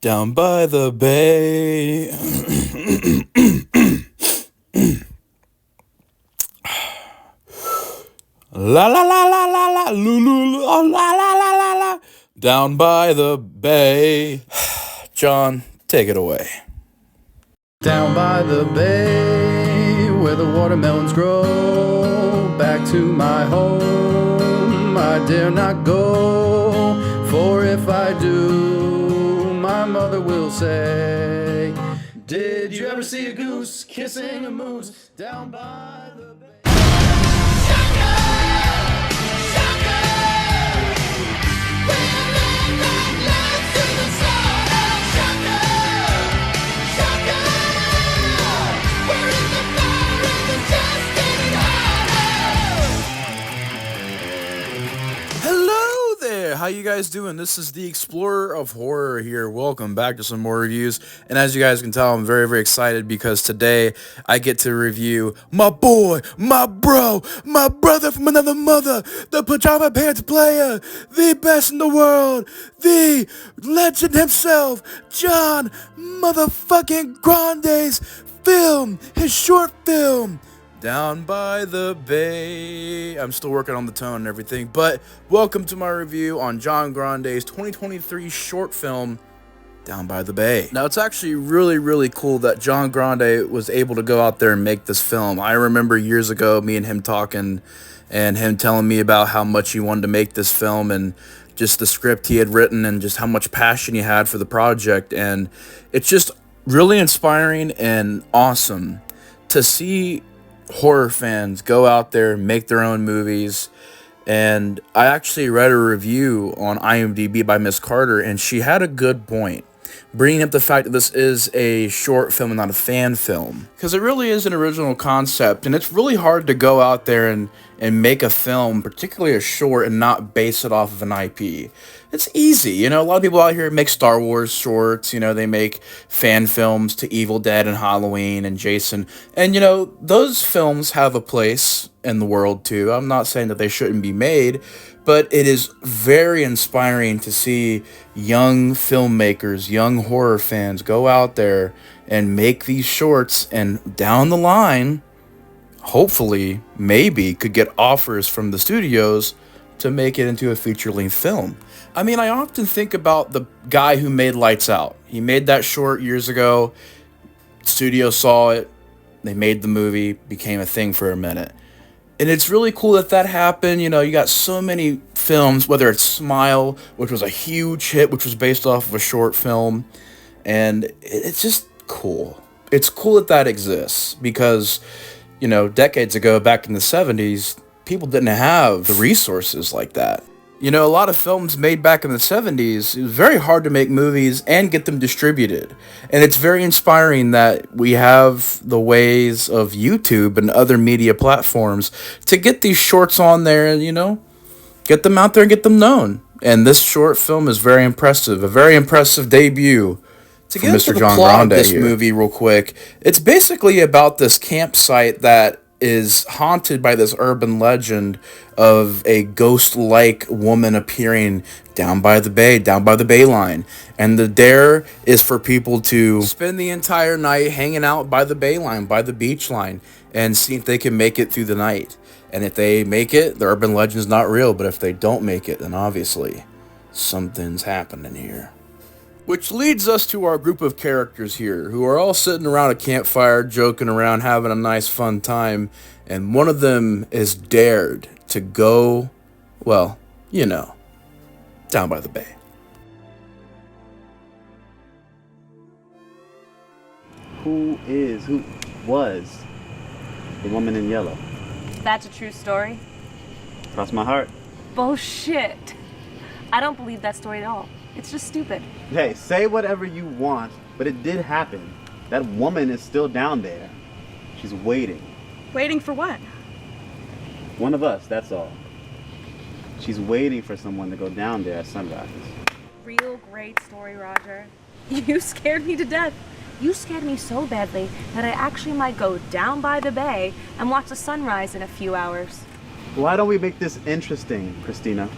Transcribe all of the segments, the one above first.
Down by the bay. La la la la la la lulu la la la la la la. Down by the bay. John, take it away. Down by the bay, where the watermelons grow, back to my home, I dare not go, for if I do, my mother will say, did you ever see a goose kissing a moose down by the bay? Hello there, how you guys doing? This is the Explorer of Horror here. Welcome back to some more reviews. And as you guys can tell, I'm very excited because today I get to review my boy, my bro, my brother from another mother, the pajama pants player, the best in the world, the legend himself, John motherfucking Grande's film, his short film, Down by the Bay. I'm still working on the tone and everything, but welcome to my review on John Grande's 2023 short film, Down by the Bay. Now, it's actually really cool that John Grande was able to go out there and make this film. I remember years ago, me and him talking, and him telling me about how much he wanted to make this film, and just the script he had written, and just how much passion he had for the project. And it's just really inspiring and awesome to see horror fans go out there and make their own movies. And I actually read a review on IMDb by Miss Carter, and she had a good point, bringing up the fact that this is a short film and not a fan film, because it really is an original concept, and it's really hard to go out there and make a film, particularly a short, and not base it off of an IP. It's easy, a lot of people out here make Star Wars shorts, they make fan films to Evil Dead and Halloween and Jason, and those films have a place in the world too. I'm not saying that they shouldn't be made, but it is very inspiring to see young filmmakers, young horror fans go out there and make these shorts, and down the line, hopefully, maybe, could get offers from the studios to make it into a feature-length film. I mean, I often think about the guy who made Lights Out. He made that short years ago. Studio saw it. They made the movie. Became a thing for a minute. And it's really cool that happened. You got so many films, whether it's Smile, which was a huge hit, which was based off of a short film. And it's just cool. It's cool that exists because, decades ago, back in the 70s, people didn't have the resources like that. A lot of films made back in the 70s, it was very hard to make movies and get them distributed. And it's very inspiring that we have the ways of YouTube and other media platforms to get these shorts on there and, get them out there and get them known. And this short film is very impressive, a very impressive debut. To get into the plot of this movie real quick, it's basically about this campsite that is haunted by this urban legend of a ghost-like woman appearing down by the bay line. And the dare is for people to spend the entire night hanging out by the bay line, by the beach line, and see if they can make it through the night. And if they make it, the urban legend's not real, but if they don't make it, then obviously something's happening here. Which leads us to our group of characters here, who are all sitting around a campfire, joking around, having a nice fun time, and one of them is dared to go, well, down by the bay. Who was the woman in yellow? That's a true story? Cross my heart. Bullshit. I don't believe that story at all. It's just stupid. Hey, say whatever you want, but it did happen. That woman is still down there. She's waiting. Waiting for what? One of us, that's all. She's waiting for someone to go down there at sunrise. Real great story, Roger. You scared me to death. You scared me so badly that I actually might go down by the bay and watch the sunrise in a few hours. Why don't we make this interesting, Christina?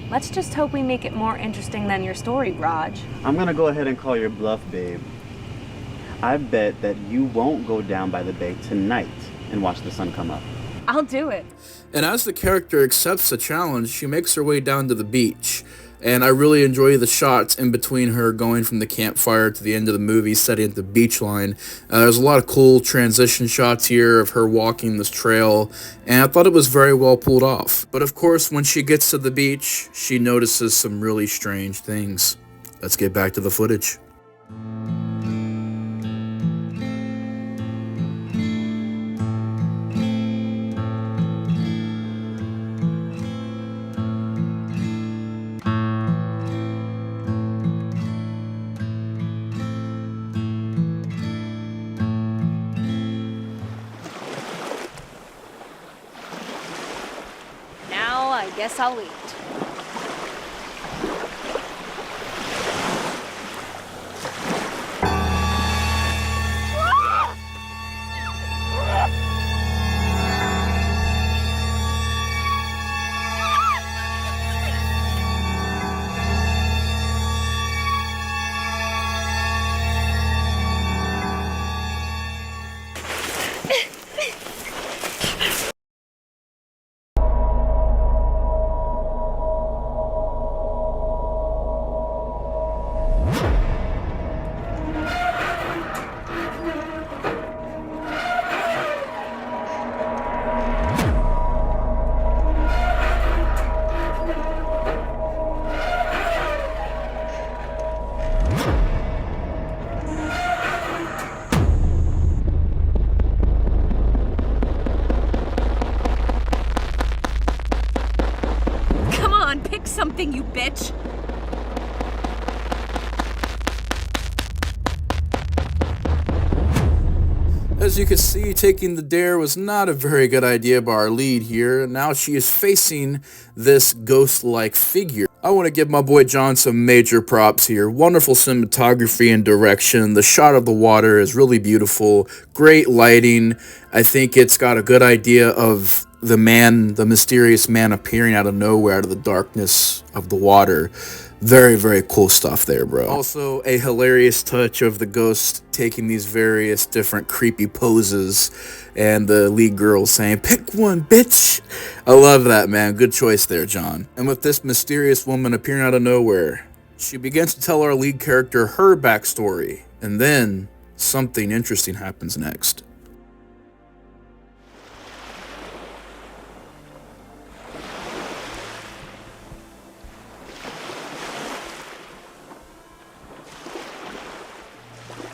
Let's just hope we make it more interesting than your story, Raj. I'm gonna go ahead and call your bluff, babe. I bet that you won't go down by the bay tonight and watch the sun come up. I'll do it. And as the character accepts the challenge, she makes her way down to the beach. And I really enjoy the shots in between her going from the campfire to the end of the movie, setting at the beach line. There's a lot of cool transition shots here of her walking this trail, and I thought it was very well pulled off. But of course, when she gets to the beach, she notices some really strange things. Let's get back to the footage. Now I guess I'll eat. Pick something, you bitch! As you can see, taking the dare was not a very good idea by our lead here. Now she is facing this ghost-like figure. I want to give my boy John some major props here. Wonderful cinematography and direction. The shot of the water is really beautiful. Great lighting. I think it's got a good idea of the mysterious man appearing out of nowhere, out of the darkness of the water. Very, very cool stuff there, bro. Also, a hilarious touch of the ghost taking these various different creepy poses and the lead girl saying, "Pick one, bitch!" I love that, man. Good choice there, John. And with this mysterious woman appearing out of nowhere, she begins to tell our lead character her backstory. And then something interesting happens next.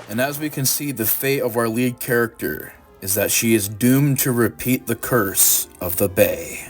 And as we can see, the fate of our lead character is that she is doomed to repeat the curse of the Bay.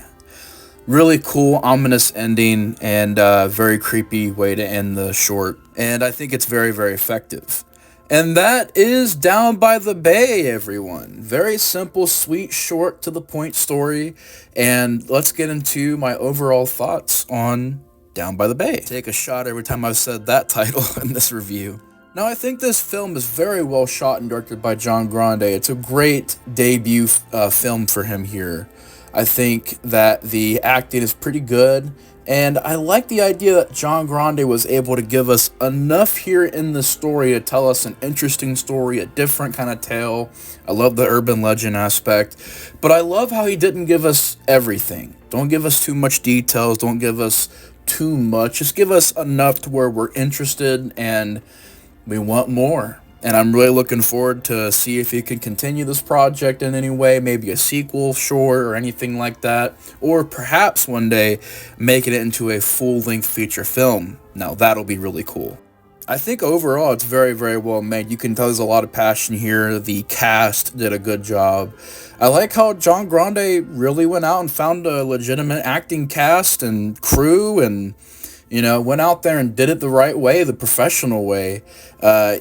Really cool, ominous ending, and very creepy way to end the short. And I think it's very, very effective. And that is Down by the Bay, everyone. Very simple, sweet, short, to the point story. And let's get into my overall thoughts on Down by the Bay. Take a shot every time I've said that title in this review. Now, I think this film is very well shot and directed by John Grande. It's a great debut film for him here. I think that the acting is pretty good, and I like the idea that John Grande was able to give us enough here in the story to tell us an interesting story, a different kind of tale. I love the urban legend aspect, but I love how he didn't give us everything. Don't give us too much details, don't give us too much. Just give us enough to where we're interested and we want more. And I'm really looking forward to see if he can continue this project in any way, maybe a sequel, short, or anything like that, or perhaps one day making it into a full-length feature film. Now that'll be really cool. I think overall it's very, very well made. You can tell there's a lot of passion here. The cast did a good job. I like how John Grande really went out and found a legitimate acting cast and crew, and went out there and did it the right way, the professional way.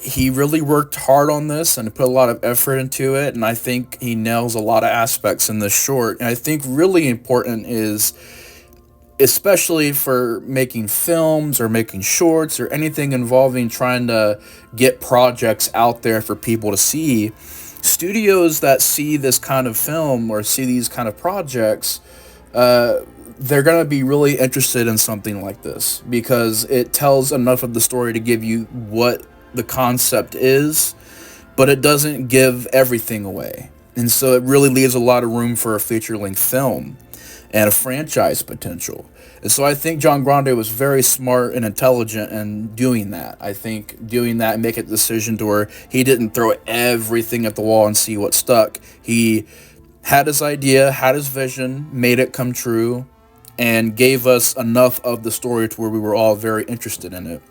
He really worked hard on this and put a lot of effort into it, and I think he nails a lot of aspects in this short. And I think really important is, especially for making films or making shorts or anything involving trying to get projects out there for people to see, studios that see this kind of film or see these kind of projects, they're going to be really interested in something like this because it tells enough of the story to give you what the concept is, but it doesn't give everything away. And so it really leaves a lot of room for a feature-length film and a franchise potential. And so I think John Grande was very smart and intelligent in doing that. I think doing that and making a decision to where he didn't throw everything at the wall and see what stuck. He had his idea, had his vision, made it come true, and gave us enough of the story to where we were all very interested in it.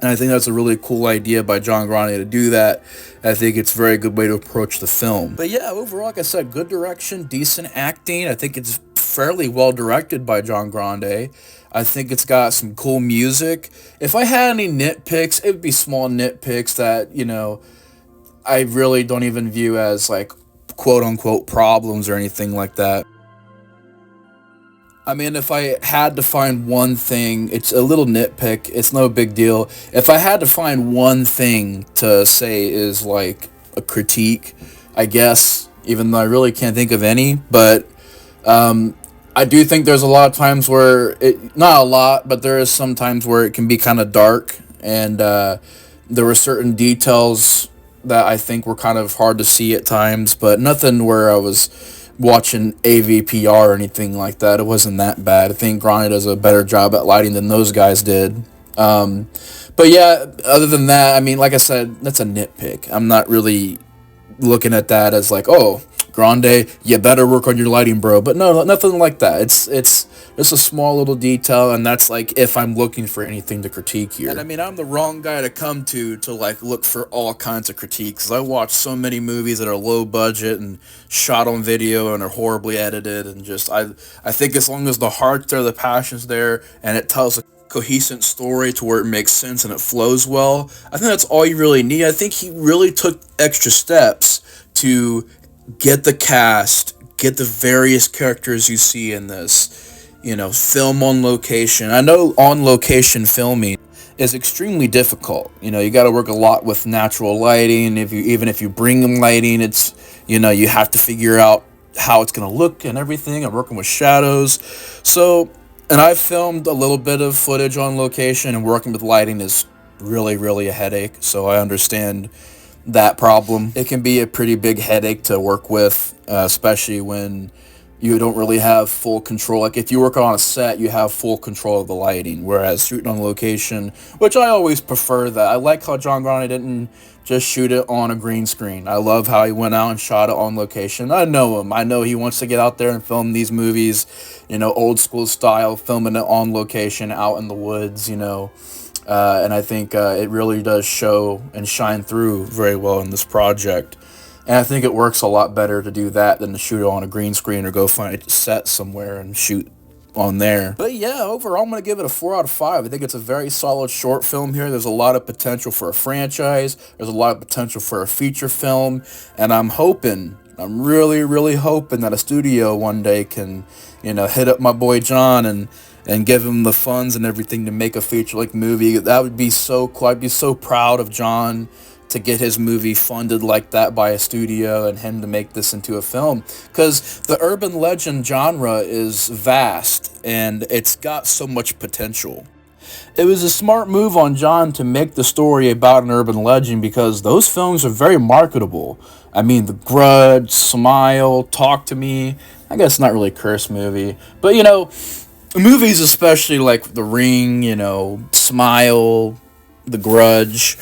And I think that's a really cool idea by John Grande to do that. I think it's a very good way to approach the film. But yeah, overall, like I said, good direction, decent acting. I think it's fairly well directed by John Grande. I think it's got some cool music. If I had any nitpicks, it would be small nitpicks that, I really don't even view as like quote unquote problems or anything like that. I mean, if I had to find one thing, it's a little nitpick, it's no big deal. If I had to find one thing to say is like a critique, I guess, even though I really can't think of any, but I do think there's a lot of times where not a lot, but there is some times where it can be kind of dark, and there were certain details that I think were kind of hard to see at times, but nothing where I was watching AVPR or anything like that. It wasn't that bad. I think Grande does a better job at lighting than those guys did. But yeah, other than that, I mean, like I said, that's a nitpick. I'm not really looking at that as like, oh, Grande, you better work on your lighting, bro. But no, nothing like that. It's just a small little detail, and that's like if I'm looking for anything to critique here. And I mean, I'm the wrong guy to come to like look for all kinds of critiques. I watch so many movies that are low budget and shot on video and are horribly edited, and just I think as long as the heart's there, the passion's there, and it tells a cohesive story to where it makes sense and it flows well, I think that's all you really need. I think he really took extra steps to get the cast, get the various characters you see in this, film on location. I know on location filming is extremely difficult. You got to work a lot with natural lighting. Even if you bring in lighting, it's, you have to figure out how it's going to look and everything, and working with shadows. So, and I've filmed a little bit of footage on location, and working with lighting is really, really a headache. So I understand that problem. It can be a pretty big headache to work with, especially when you don't really have full control. Like if you work on a set, you have full control of the lighting, whereas shooting on location, which I always prefer that. I like how John Grande didn't just shoot it on a green screen. I love how he went out and shot it on location. I know him. I know he wants to get out there and film these movies, old school style, filming it on location out in the woods, and I think it really does show and shine through very well in this project. And I think it works a lot better to do that than to shoot it on a green screen or go find a set somewhere and shoot on there. But yeah, overall I'm going to give it a 4 out of 5. I think it's a very solid short film here. There's a lot of potential for a franchise. There's a lot of potential for a feature film. And I'm really, really hoping that a studio one day can, hit up my boy John and give him the funds and everything to make a feature-length movie. That would be so cool. I'd be so proud of John to get his movie funded like that by a studio and him to make this into a film. Because the urban legend genre is vast, and it's got so much potential. It was a smart move on John to make the story about an urban legend because those films are very marketable. I mean, The Grudge, Smile, Talk to Me. I guess it's not really a curse movie. But, movies especially like The Ring, Smile, The Grudge,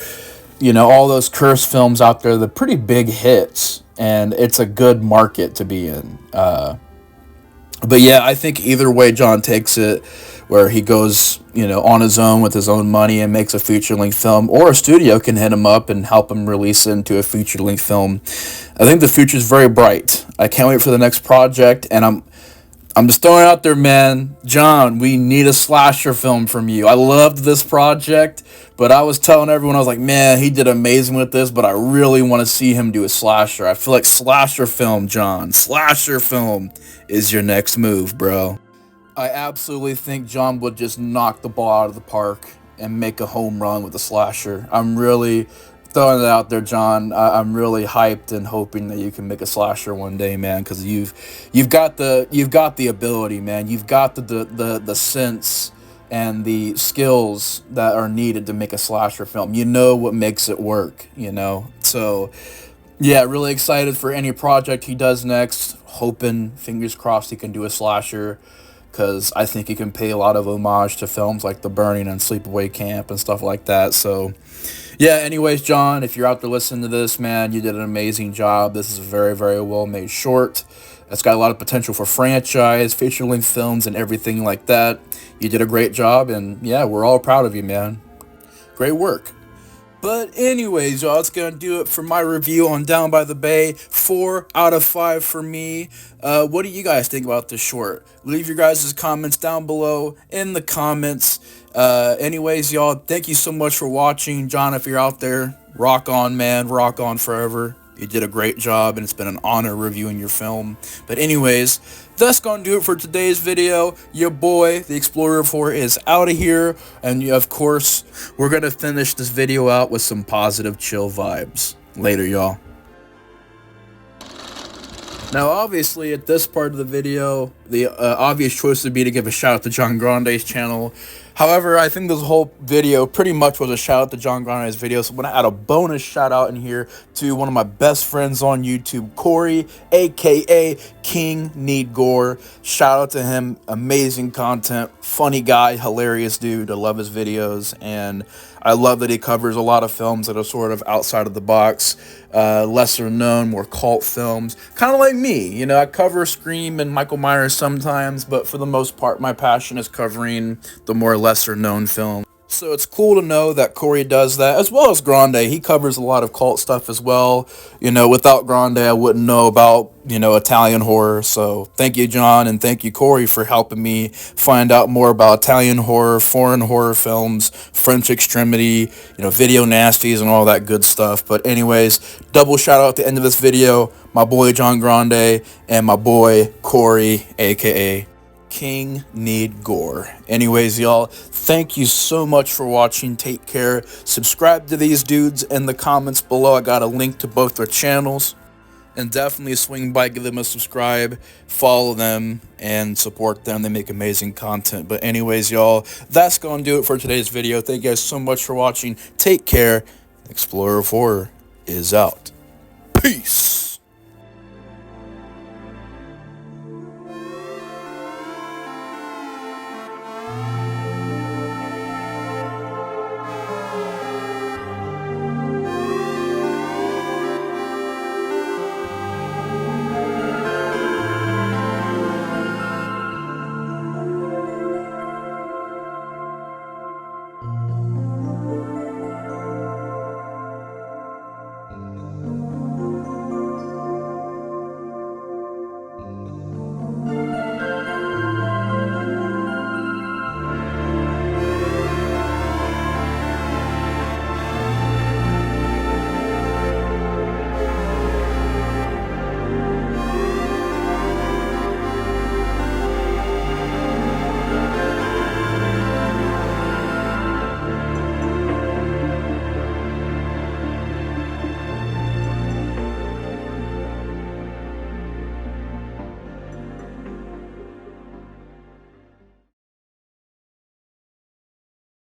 all those curse films out there, they're pretty big hits, and it's a good market to be in. But yeah, I think either way John takes it, where he goes, on his own with his own money and makes a feature-length film, or a studio can hit him up and help him release it into a feature-length film. I think the future's very bright. I can't wait for the next project, and I'm just throwing it out there, man. John, we need a slasher film from you. I loved this project, but I was telling everyone, I was like, man, he did amazing with this, but I really want to see him do a slasher. I feel like slasher film, John. Slasher film is your next move, bro. I absolutely think John would just knock the ball out of the park and make a home run with the slasher. I'm really throwing it out there, John. I'm really hyped and hoping that you can make a slasher one day, man. Because you've got the ability, man. You've got the sense and the skills that are needed to make a slasher film. You know what makes it work. You know, so yeah, really excited for any project he does next. Hoping, fingers crossed, he can do a slasher. Because I think he can pay a lot of homage to films like The Burning and Sleepaway Camp and stuff like that. So yeah, anyways, John, if you're out there listening to this, man, you did an amazing job. This is a very, very well made short. It's got a lot of potential for franchise, feature length films, and everything like that. You did a great job, and yeah, we're all proud of you, man. Great work. But anyways, y'all, that's gonna do it for my review on Down by the Bay. 4 out of 5 for me. What do you guys think about this short? Leave your guys' comments down below in the comments. Anyways, y'all, thank you so much for watching. John, if you're out there, rock on, man. Rock on forever. You did a great job, and it's been an honor reviewing your film. But anyways, that's gonna do it for today's video. Your boy, the Explorer of Horror, is out of here. And of course, we're gonna finish this video out with some positive, chill vibes. Later, y'all. Now, obviously, at this part of the video, the obvious choice would be to give a shout out to John Grande's channel. However, I think this whole video pretty much was a shout out to John Grande's video, so I'm going to add a bonus shout out in here to one of my best friends on YouTube, Corey, aka King Need Gore. Shout out to him, amazing content, funny guy, hilarious dude. I love his videos, and I love that he covers a lot of films that are sort of outside of the box, lesser known, more cult films. Kind of like me, you know, I cover Scream and Michael Myers sometimes, but for the most part, my passion is covering the more lesser known films. So it's cool to know that Corey does that, as well as Grande. He covers a lot of cult stuff as well. You know, without Grande, I wouldn't know about, you know, Italian horror. So thank you, John, and thank you, Corey, for helping me find out more about Italian horror, foreign horror films, French Extremity, you know, video nasties, and all that good stuff. But anyways, double shout out at the end of this video, my boy John Grande and my boy Corey, aka King Need Gore. Anyways, y'all, thank you so much for watching. Take care. Subscribe to these dudes in the comments below. I got a link to both their channels. And definitely swing by, give them a subscribe, follow them, and support them. They make amazing content. But anyways, y'all, that's going to do it for today's video. Thank you guys so much for watching. Take care. Explorer of Horror is out.